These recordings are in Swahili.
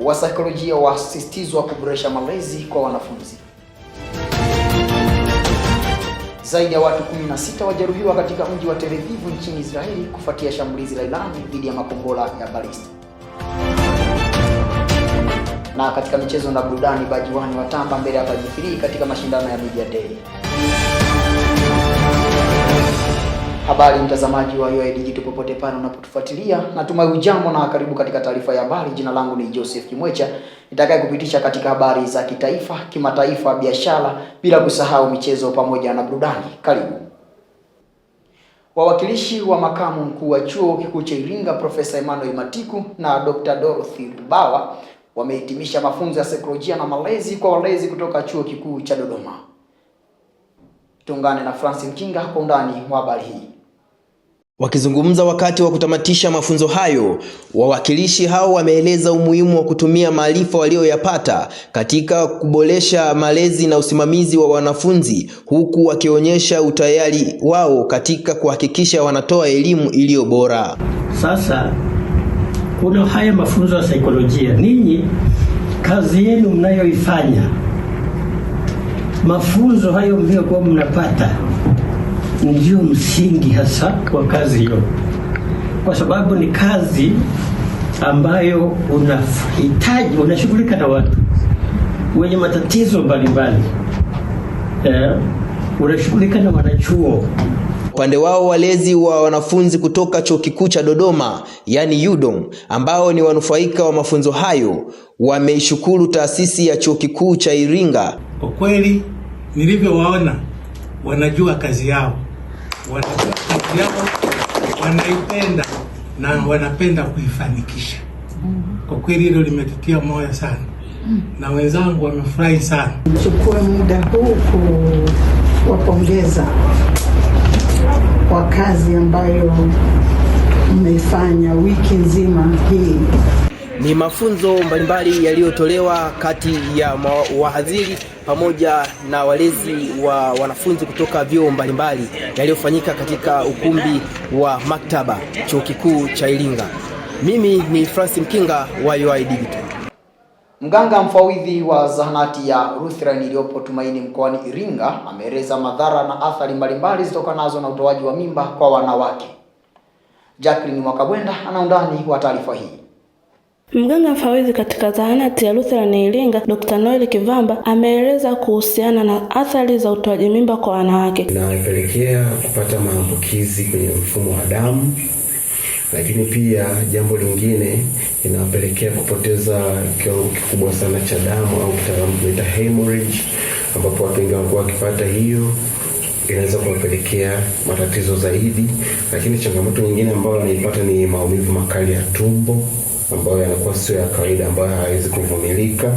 wa saikolojia wasisitizwa kuboresha malezi kwa wanafunzi. Zaidi ya watu 16 wajeruhiwa katika mji wa Tel Aviv nchini Israeli kufuatia shambulizi la Irani dhidi ya makombora ya balistiki. Na katika michezo na burudani, Bajiwani watamba mbele ya Baji3 katika mashindano ya Media Day. Habari mtazamaji wa UoI Digital popote pale unapotufuatilia, natumai hujambo na karibu katika taarifa ya habari. Jina langu ni Joseph Kimwecha, nitakaye kupitisha katika habari za kitaifa, kimataifa, biashara, bila kusahau michezo pamoja na burudani. Karibu. Wawakilishi wa makamu mkuu wa chuo kikuu cha Iringa Profesa Emmanuel Matiku na Dr. Dorothy Rubawa wamehitimisha mafunzo ya saikolojia na malezi kwa walezi kutoka chuo kikuu cha Dodoma. Tuungane na Francis Mkinga kwa undani wa habari hii. Wakizungumza wakati wa kutamatisha mafunzo hayo, wawakilishi hao wameeleza umuhimu wa kutumia maarifa walioyapata katika kuboresha malezi na usimamizi wa wanafunzi, huku wakionyesha utayari wao katika kuhakikisha wanatoa elimu iliyo bora. Sasa kuna haya mafunzo ya saikolojia. Ninyi kazi yenu mnayoifanya, mafunzo hayo mliokuwa mnapata ndio msingi hasa wa kazi hiyo, kwa sababu ni kazi ambayo unahitaji, unashughulika na watu wenye matatizo mbalimbali, unashughulika na wanachuo. Upande wao, walezi wa wanafunzi kutoka chuo kikuu cha Dodoma, yani UDOM, ambao ni wanufaika wa mafunzo hayo, wameishukuru taasisi ya chuo kikuu cha Iringa. Kwa kweli nilivyowaona, wanajua kazi yao, wanaipenda na wanapenda kuifanikisha. Kwa kweli hilo limetutia moyo sana, na wenzangu wamefurahi sana. Chukua muda huu kuwapongeza kwa kazi ambayo mmeifanya wiki nzima hii. Ni mafunzo mbalimbali yaliyotolewa kati ya wahadhiri pamoja na walezi wa wanafunzi kutoka vyuo mbalimbali yaliyofanyika katika ukumbi wa maktaba chuo kikuu cha Iringa. Mimi ni Francis Mkinga wa UoI Digital. Mganga mfawidhi wa zahanati ya Lutheran iliyopo Tumaini mkoani Iringa ameeleza madhara na athari mbalimbali zitokanazo na utoaji wa mimba kwa wanawake. Jacqueline Mwakabwenda ana undani wa taarifa hii. Mganga mfawidhi katika zahanati ya Lutheran Iringa, Dr. Noel Kivamba, ameeleza kuhusiana na athari za utoaji mimba kwa wanawake. Inapelekea kupata maambukizi kwenye mfumo wa damu, lakini pia jambo lingine inapelekea kupoteza kiwango kikubwa sana cha damu au kitaalamu tunaita hemorrhage, ambapo watu wengi wanakuwa wakipata hiyo inaweza kuwapelekea matatizo zaidi. Lakini changamoto nyingine ambayo wanaipata ni maumivu makali ya tumbo ambayo yanakuwa sio ya kawaida, ambayo haiwezi kuvumilika.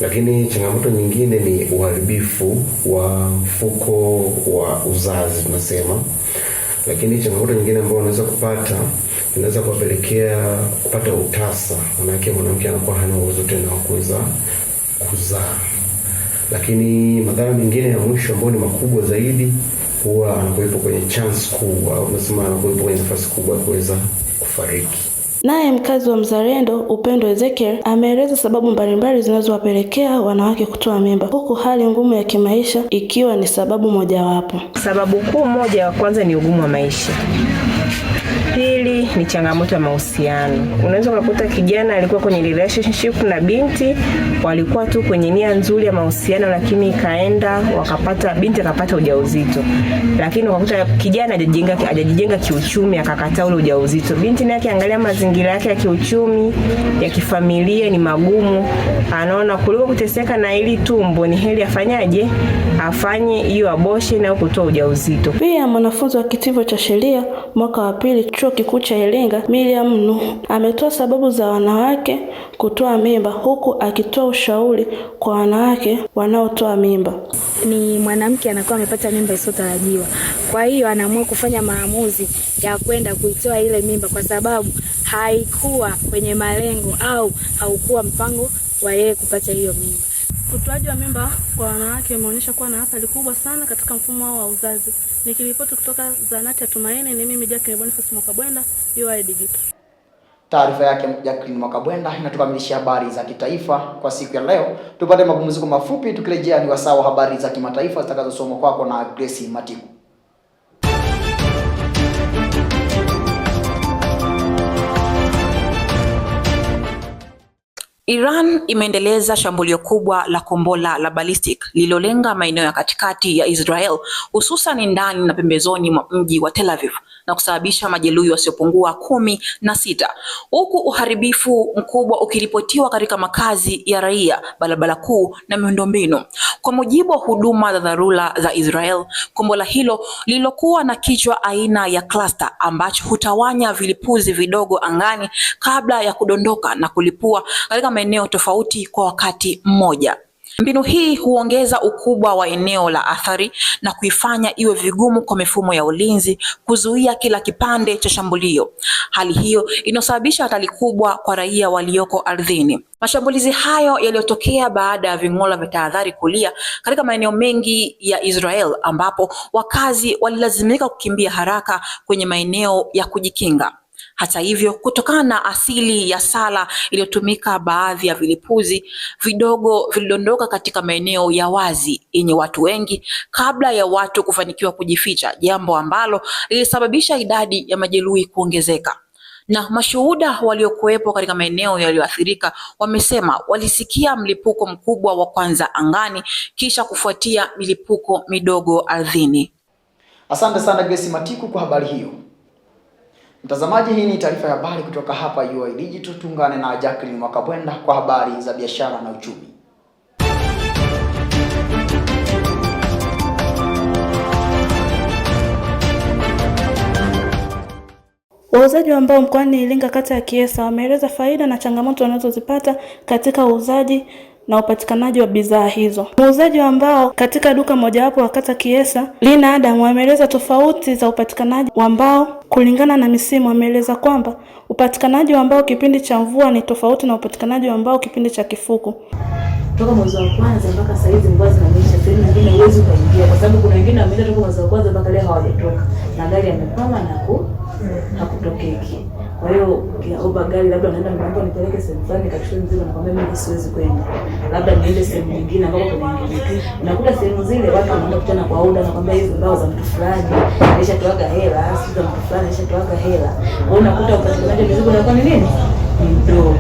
Lakini changamoto nyingine ni uharibifu wa mfuko wa uzazi tunasema. Lakini changamoto nyingine ambayo wanaweza kupata inaweza kuwapelekea kupata utasa, manake mwanamke anakuwa hana uwezo tena wa kuweza kuzaa. Lakini madhara mengine ya mwisho ambayo ni makubwa zaidi, huwa anakuwepo kwenye chance kubwa, au tunasema anakuwepo kwenye nafasi kubwa ya kuweza kufariki. Naye mkazi wa Mzalendo Upendo Ezekiel ameeleza sababu mbalimbali zinazowapelekea wanawake kutoa mimba, huku hali ngumu ya kimaisha ikiwa ni sababu mojawapo. Sababu kuu moja ya kwanza ni ugumu wa maisha. Pili ni changamoto ya mahusiano. Unaweza kukuta kijana alikuwa kwenye relationship na binti, walikuwa tu kwenye nia nzuri ya mahusiano, lakini ikaenda binti akapata ujauzito. Lakini ukakuta kijana hajajijenga kiuchumi, akakataa ule ujauzito. Binti naye akiangalia mazingira yake ya kiuchumi, ya kifamilia ni magumu, anaona kuliko kuteseka na ili tumbo ni heri afanye hiyo abortion au kutoa ujauzito. Pia mwanafunzi wa kitivo cha sheria mwaka wa pili chuo kikuu cha Iringa, Miriam Nuhu, ametoa sababu za wanawake kutoa mimba, huku akitoa ushauri kwa wanawake wanaotoa mimba. Ni mwanamke anakuwa amepata mimba isiyotarajiwa, kwa hiyo anaamua kufanya maamuzi ya kwenda kuitoa ile mimba kwa sababu haikuwa kwenye malengo au haukuwa mpango wa yeye kupata hiyo mimba. Utoaji wa mimba kwa wanawake umeonyesha kuwa na athari kubwa sana katika mfumo wao wa uzazi. Nikiripoti kutoka zahanati ya Tumaini, ni mimi Jacqueline Boniface Mwakabwenda, UoI Digital. Taarifa yake Jacqueline Mwakabwenda inatukamilishia habari za kitaifa kwa siku ya leo. Tupate mapumziko mafupi, tukirejea ni wasaa wa habari za kimataifa zitakazosomwa kwako na Grace Matiku. Iran imeendeleza shambulio kubwa la kombora la ballistic lililolenga maeneo ya katikati ya Israel, hususan ndani na pembezoni mwa mji wa Tel Aviv na kusababisha majeruhi wasiopungua 16, huku uharibifu mkubwa ukiripotiwa katika makazi ya raia, barabara kuu na miundombinu. Kwa mujibu wa huduma za dharura za Israel, kombora hilo lililokuwa na kichwa aina ya cluster ambacho hutawanya vilipuzi vidogo angani kabla ya kudondoka na kulipua katika maeneo tofauti kwa wakati mmoja. Mbinu hii huongeza ukubwa wa eneo la athari na kuifanya iwe vigumu kwa mifumo ya ulinzi kuzuia kila kipande cha shambulio. Hali hiyo inasababisha hatari kubwa kwa raia walioko ardhini. Mashambulizi hayo yaliyotokea baada ya ving'ola vya tahadhari kulia katika maeneo mengi ya Israel, ambapo wakazi walilazimika kukimbia haraka kwenye maeneo ya kujikinga. Hata hivyo, kutokana na asili ya sala iliyotumika, baadhi ya vilipuzi vidogo vilidondoka katika maeneo ya wazi yenye watu wengi kabla ya watu kufanikiwa kujificha, jambo ambalo lilisababisha idadi ya majeruhi kuongezeka. Na mashuhuda waliokuwepo katika maeneo yaliyoathirika wamesema walisikia mlipuko mkubwa wa kwanza angani kisha kufuatia milipuko midogo ardhini. Asante sana Grace Matiku kwa habari hiyo. Mtazamaji, hii ni taarifa ya habari kutoka hapa UoI Digital. Tuungane na Jacqueline Mwakabwenda kwa habari za biashara na uchumi. Wauzaji wa mbao mkoani Iringa kata ya Kiesa wameeleza faida na changamoto wanazozipata katika uuzaji na upatikanaji wa bidhaa hizo. Muuzaji wa mbao katika duka mojawapo wa kata Kiesa, Lina Adam, ameeleza tofauti za upatikanaji wa mbao kulingana na misimu. Ameeleza kwamba upatikanaji wa mbao kipindi cha mvua ni tofauti na upatikanaji wa mbao kipindi cha kifuku. Toka mwezi wa kwanza mpaka saa hizi mvua zinanyesha, sehemu nyingine huwezi kuingia kwa sababu kuna wengine wameenda toka mwezi wa kwanza mpaka leo hawajatoka na gari yamekwama na hakutokeki. Kwa hiyo ukiomba gari labda unaenda mnaomba nipeleke sehemu fulani nikachukue mzigo, na kwamba mimi siwezi kwenda, labda niende sehemu nyingine ambapo kuna ingine. Unakuta sehemu zile watu wanaenda kutana kwa oda na kwamba hizo mbao za mtu fulani alishatoaga hela, sisi za mtu fulani alishatoaga hela. Kwa hiyo unakuta upatikanaji wa mizigo unakuwa ni nini? Mdogo.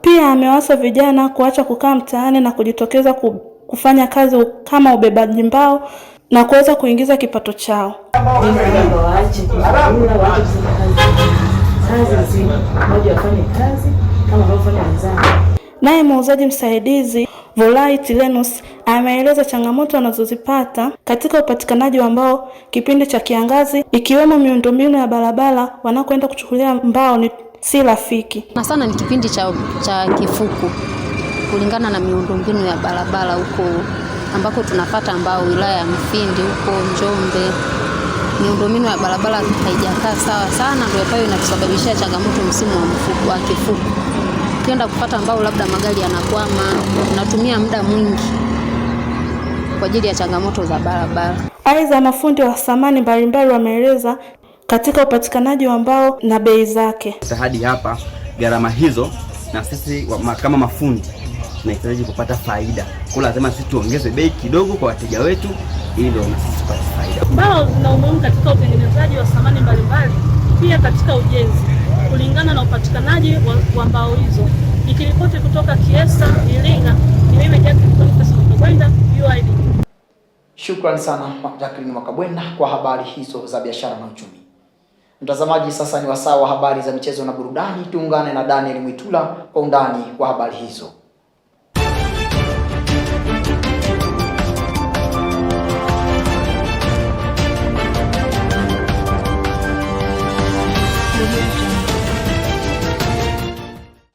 Pia amewasa vijana kuacha kukaa mtaani na kujitokeza kufanya kazi kama ubebaji mbao na kuweza kuingiza kipato chao. Ndio waache kuzurura, waache kufanya kazi nzima, mmoja afanye kazi kama wanaofanya wenzao. Naye muuzaji msaidizi Volai Tilenus ameeleza changamoto wanazozipata katika upatikanaji wa mbao kipindi cha kiangazi, ikiwemo miundombinu ya barabara wanakoenda kuchukulia mbao ni si rafiki. Na sana ni kipindi cha kifuku kulingana na miundombinu ya barabara huko ambako tunapata mbao wilaya ya Mfindi huko Njombe. Miundombinu ya barabara haijakaa sawa sana, ndio hapo inatusababishia changamoto msimu wa kifuku. Ukienda kupata mbao labda magari yanakwama, unatumia muda mwingi kwa ajili ya changamoto za barabara. Aidha, mafundi wa samani mbalimbali wameeleza katika upatikanaji wa mbao na bei zake. Hadi hapa gharama hizo, na sisi kama mafundi tunahitaji kupata faida. Kwa lazima sisi tuongeze bei kidogo kwa wateja wetu ili ndio na sisi tupate faida. Mbao zina umuhimu katika utengenezaji wa samani mbalimbali, pia katika ujenzi kulingana na upatikanaji wa mbao hizo. Nikiripoti kutoka Kiesa, Iringa, ni mimi Jacqueline Mwakabwenda, UoI. Shukrani sana Jacqueline Mwakabwenda kwa habari hizo za biashara na uchumi. Mtazamaji, sasa ni wasaa wa habari za michezo na burudani. Tuungane na Daniel Mwitula kwa undani wa habari hizo.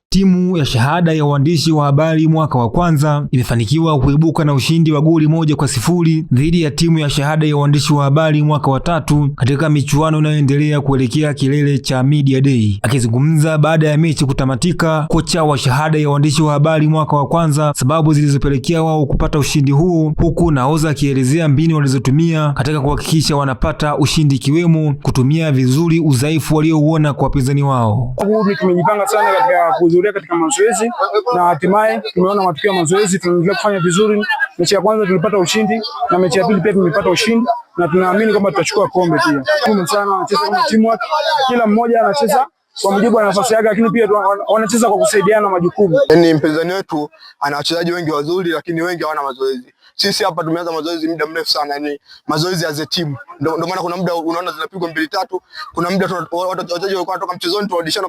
Timu ya shahada ya uandishi wa habari mwaka wa kwanza imefanikiwa kuibuka na ushindi wa goli 1-0 dhidi ya timu ya shahada ya uandishi wa habari mwaka wa tatu katika michuano inayoendelea kuelekea kilele cha Media Day. Akizungumza baada ya mechi kutamatika, kocha wa shahada ya uandishi wa habari mwaka wa kwanza sababu zilizopelekea wao kupata ushindi huo, huku nahodha akielezea mbinu walizotumia katika kuhakikisha wanapata ushindi, ikiwemo kutumia vizuri udhaifu waliouona kwa wapinzani wao. Tumejipanga sana katika kuhudhuria katika mazoezi na hatimaye tumeona matokeo ya mazoezi, tunaendelea kufanya vizuri. Mechi ya kwanza tulipata ushindi na mechi ya pili pia tumepata ushindi na tunaamini kwamba tutachukua kombe pia. Tumesana wanacheza kama teamwork, kila mmoja anacheza kwa mujibu wa nafasi yake, lakini pia wanacheza kwa kusaidiana majukumu. Yaani mpinzani wetu ana wachezaji wengi wazuri lakini wengi hawana mazoezi. Sisi hapa tumeanza mazoezi muda mrefu sana, yani mazoezi as a team. Ndio maana kuna muda unaona zinapigwa 2-3, kuna muda wachezaji walikuwa wanatoka mchezoni tunarudishana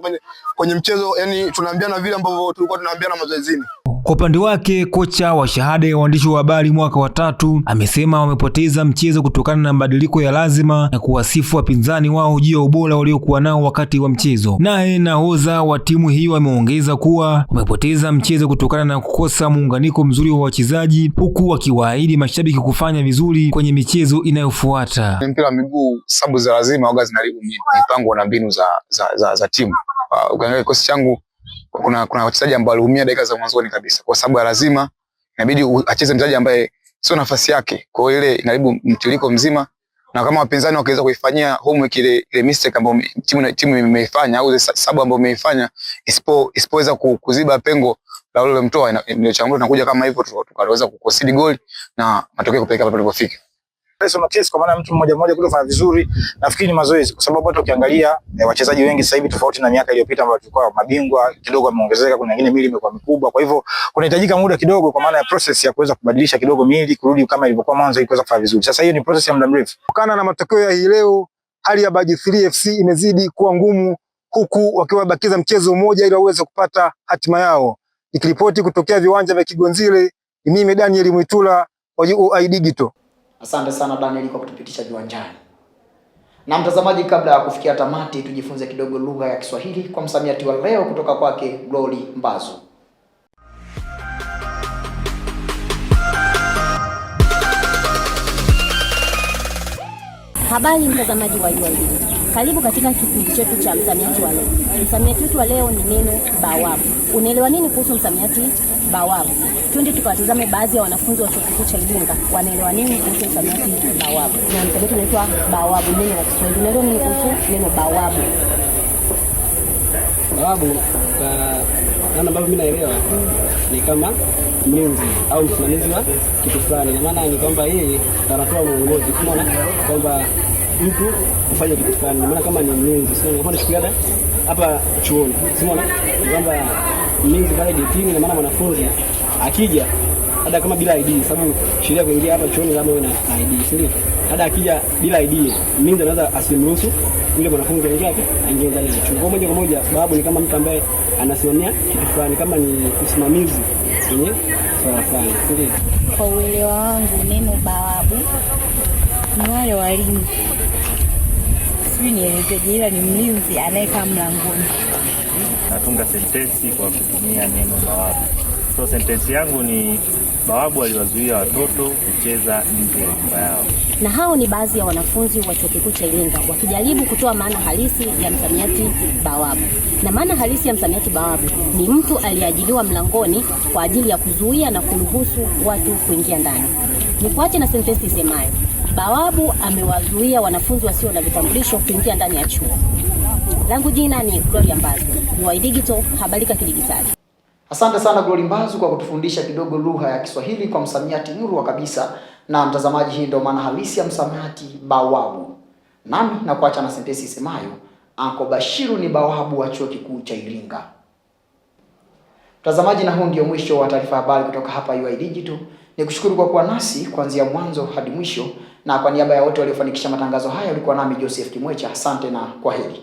kwenye mchezo, yani tunaambiana vile ambavyo tulikuwa tunaambiana mazoezini. Kwa upande wake, kocha wa shahada ya uandishi wa habari mwaka wa tatu amesema wamepoteza mchezo kutokana na mabadiliko ya lazima na kuwasifu wapinzani wao juu ya ubora waliokuwa nao wakati wa mchezo. Naye nahodha wa timu hiyo ameongeza kuwa wamepoteza mchezo kutokana na kukosa muunganiko mzuri wa wachezaji, huku wakiwaahidi mashabiki kufanya vizuri kwenye michezo inayofuata. Mpira wa miguu, sababu za lazima waga zinaribu mipango na mbinu za timu. Ukiangalia kikosi changu kuna wachezaji ambao waliumia dakika za mwanzoni kabisa. Kwa sababu ya lazima inabidi acheze mchezaji ambaye sio nafasi yake. Kwa hiyo ile inaribu mtiririko mzima, na kama wapinzani wakaweza kuifanyia homework ile mistake ambayo timu imeifanya au sababu ambayo imeifanya isipoweza kuziba pengo la yule mtoa, ndio changamoto inakuja kama hivyo, tukaweza kukosidi goli na matokeo kupeleka hapa tulipofika. Personal case kwa maana mtu mmoja kufanya vizuri, nafikiri ni mazoezi, kwa sababu hata ukiangalia wachezaji wengi sasa hivi tofauti na miaka iliyopita ambayo tulikuwa mabingwa, kidogo ameongezeka, kuna wengine miili imekuwa mikubwa, kwa hivyo kunahitajika muda kidogo, kwa maana ya process ya kuweza kubadilisha kidogo miili kurudi kama ilivyokuwa mwanzo ili kuweza kufanya vizuri. Sasa hiyo ni process ya muda mrefu. Kutokana na matokeo ya hii leo, hali ya Baji 3 FC imezidi kuwa ngumu, huku wakiwa wabakiza mchezo mmoja ili waweze kupata hatima yao. Nikiripoti kutokea viwanja vya Kigonzile, mimi Daniel Mwitula wa UoI Digital. Asante sana Daniel kwa kutupitisha viwanjani. Na mtazamaji, kabla ya kufikia tamati, tujifunze kidogo lugha ya Kiswahili kwa msamiati wa leo kutoka kwake Glory Mbazu. Habari mtazamaji wa UoI. Karibu katika kipindi chetu cha msamiati wa leo. Msamiati wetu wa leo ni neno bawabu. Unaelewa nini kuhusu msamiati bawabu? Twende tukawatazame baadhi ya wanafunzi wa chuo kikuu cha Iringa wanaelewa nini kuhusu msamiati bawabu. Na msamiati wetu unaitwa bawabu, neno la Kiswahili. Unaelewa nini kuhusu neno bawabu? Bawabu kwa namna ambavyo mimi naelewa ni kama mlinzi au msimamizi wa kitu fulani. Maana ni kwamba yeye anatoa uongozi, unaona kwamba mtu kufanya kitu fulani, maana kama ni mlinzi. Sio kama nishikiada hapa chuoni, unaona kwamba mlinzi pale getini, na maana mwanafunzi akija hata kama bila ID, sababu sheria kuingia hapa chuoni lazima uwe na ID, si ndio? Hata akija bila ID, mlinzi anaweza asimruhusu yule mwanafunzi aingie ndani ya chuo. Kwa moja kwa moja, sababu ni kama mtu ambaye anasimamia kitu fulani, kama ni usimamizi kwenye swala fulani, si ndio? Kwa uelewa wangu, neno bawabu ni wale walimu, sijui nielezeje, ila ni mlinzi anayekaa mlangoni. Natunga sentensi kwa kutumia neno bawabu. So sentensi yangu ni bawabu aliwazuia watoto kucheza nje ya nyumba yao. Na hao ni baadhi ya wanafunzi wa chuo kikuu cha Iringa wakijaribu kutoa maana halisi ya msamiati bawabu. Na maana halisi ya msamiati bawabu ni mtu aliyeajiliwa mlangoni kwa ajili ya kuzuia na kuruhusu watu kuingia ndani. Nikuache na sentensi isemayo, bawabu amewazuia wanafunzi wasio na vitambulisho kuingia ndani ya chuo. Langu jina ni Glory Mbazu, UoI Digital, habarika kidigitali. Asante sana Glory Mbazu kwa kutufundisha kidogo lugha ya Kiswahili kwa msamiati murwa kabisa. Na mtazamaji, hii ndio maana halisi ya msamiati bawabu. Nami na kuacha na sentensi isemayo, Anko Bashiru ni bawabu wa chuo kikuu cha Iringa. Mtazamaji, na huu ndio mwisho wa taarifa habari kutoka hapa UoI Digital. Nikushukuru kwa kuwa nasi kuanzia mwanzo hadi mwisho, na kwa niaba ya wote waliofanikisha matangazo haya ulikuwa nami Joseph Kimwecha. Asante na kwaheri.